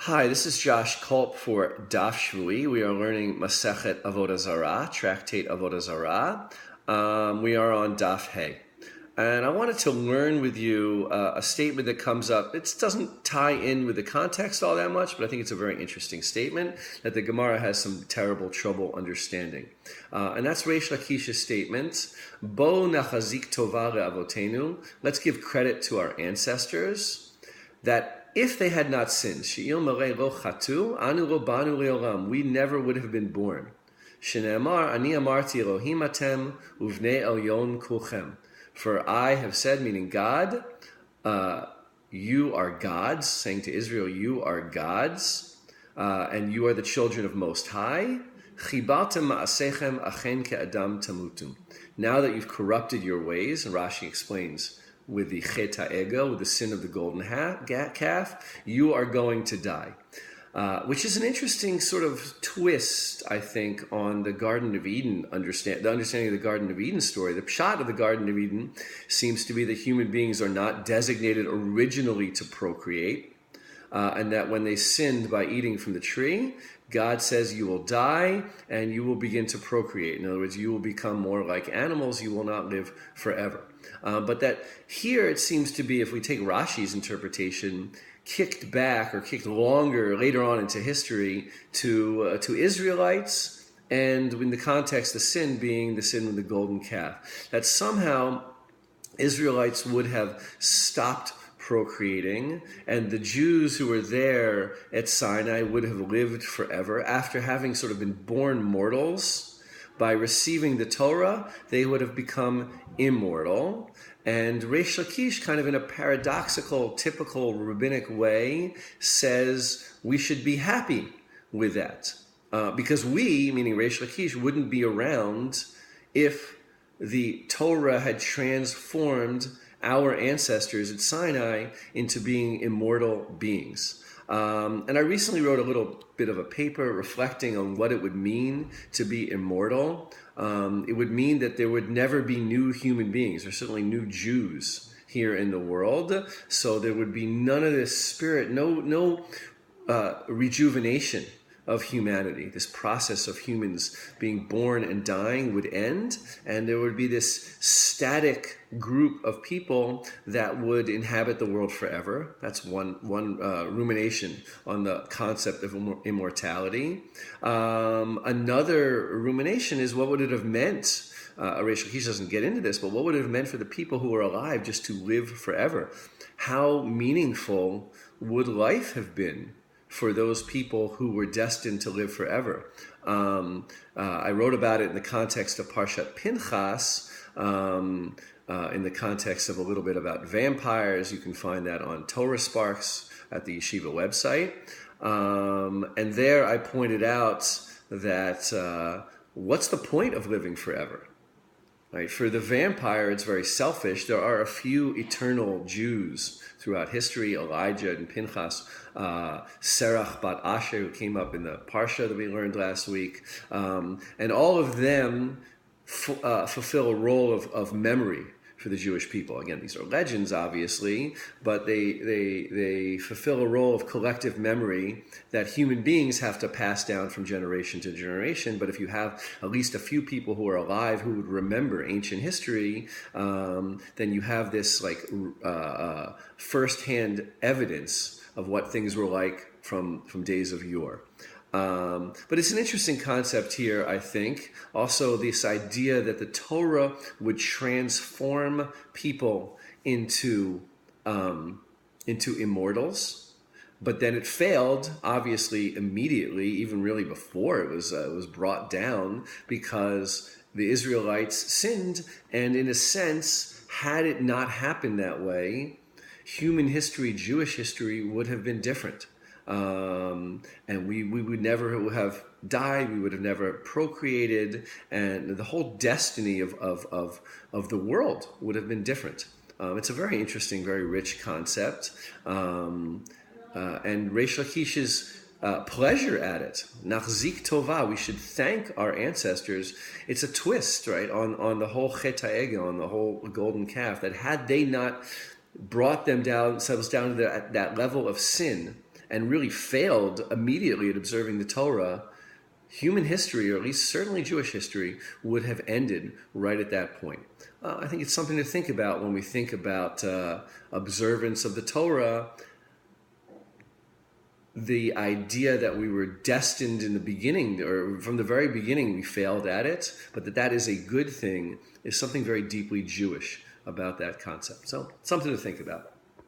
Hi, this is Josh Kulp for Daf Shevui. We are learning Masechet Avodah Zarah, Tractate Avodah Zarah. We are on Daf Heh. And I wanted to learn with you a statement that comes up. It doesn't tie in with the context all that much, but I think it's a very interesting statement that the Gemara has some terrible trouble understanding. And that's Reish Lakish's statement, Bo nachazik tova le'avotenu. Let's give credit to our ancestors that if they had not sinned, we never would have been born. For I have said, meaning God, you are gods, saying to Israel, you are gods, and you are the children of Most High. Now that you've corrupted your ways, and Rashi explains, with the chet ha'egel, with the sin of the golden calf, you are going to die. Which is an interesting sort of twist, I think, on the Garden of Eden, the understanding of the Garden of Eden story. The pshat of the Garden of Eden seems to be that human beings are not designated originally to procreate, and that when they sinned by eating from the tree, God says you will die and you will begin to procreate. In other words, you will become more like animals, you will not live forever. But that here it seems to be, if we take Rashi's interpretation, kicked back or kicked longer later on into history to Israelites, and in the context the sin being the sin with the golden calf. That somehow Israelites would have stopped procreating, and the Jews who were there at Sinai would have lived forever. After having sort of been born mortals, by receiving the Torah, they would have become immortal. And Reish Lakish, kind of in a paradoxical, typical rabbinic way, says we should be happy with that. Because we, meaning Reish Lakish, wouldn't be around if the Torah had transformed our ancestors at Sinai into being immortal beings. And I recently wrote a little bit of a paper reflecting on what it would mean to be immortal. It would mean that there would never be new human beings, or certainly new Jews here in the world. So there would be none of this spirit, no rejuvenation of humanity. This process of humans being born and dying would end, and there would be this static group of people that would inhabit the world forever. That's one rumination on the concept of immortality. Another rumination is, what would it have meant? Reish Lakish doesn't get into this, but what would it have meant for the people who were alive just to live forever? How meaningful would life have been for those people who were destined to live forever? I wrote about it in the context of Parshat Pinchas, in the context of a little bit about vampires. You can find that on Torah Sparks at the Yeshiva website. And there I pointed out that what's the point of living forever? Right? For the vampire, it's very selfish. There are a few eternal Jews throughout history, Elijah and Pinchas, Serach bat Asher, who came up in the Parsha that we learned last week. And all of them fulfill a role of memory for the Jewish people. Again, these are legends, obviously, but they fulfill a role of collective memory that human beings have to pass down from generation to generation. But if you have at least a few people who are alive who would remember ancient history, then you have this first-hand evidence of what things were like from days of yore. But it's an interesting concept here, I think. Also, this idea that the Torah would transform people into immortals, but then it failed, obviously, immediately, even really before it was brought down, because the Israelites sinned, and in a sense, had it not happened that way, human history, Jewish history, would have been different. And we would never have died, we would have never procreated, and the whole destiny of the world would have been different. It's a very interesting, very rich concept, and Reish Lakish's pleasure at it, nachzik tova, we should thank our ancestors. It's a twist, right, on the whole chet ha'egel, on the whole golden calf, that had they not brought themselves down to that level of sin, and really failed immediately at observing the Torah, human history, or at least certainly Jewish history, would have ended right at that point. I think it's something to think about when we think about observance of the Torah. The idea that we were destined in the beginning, or from the very beginning we failed at it, but that is a good thing, is something very deeply Jewish about that concept. So something to think about.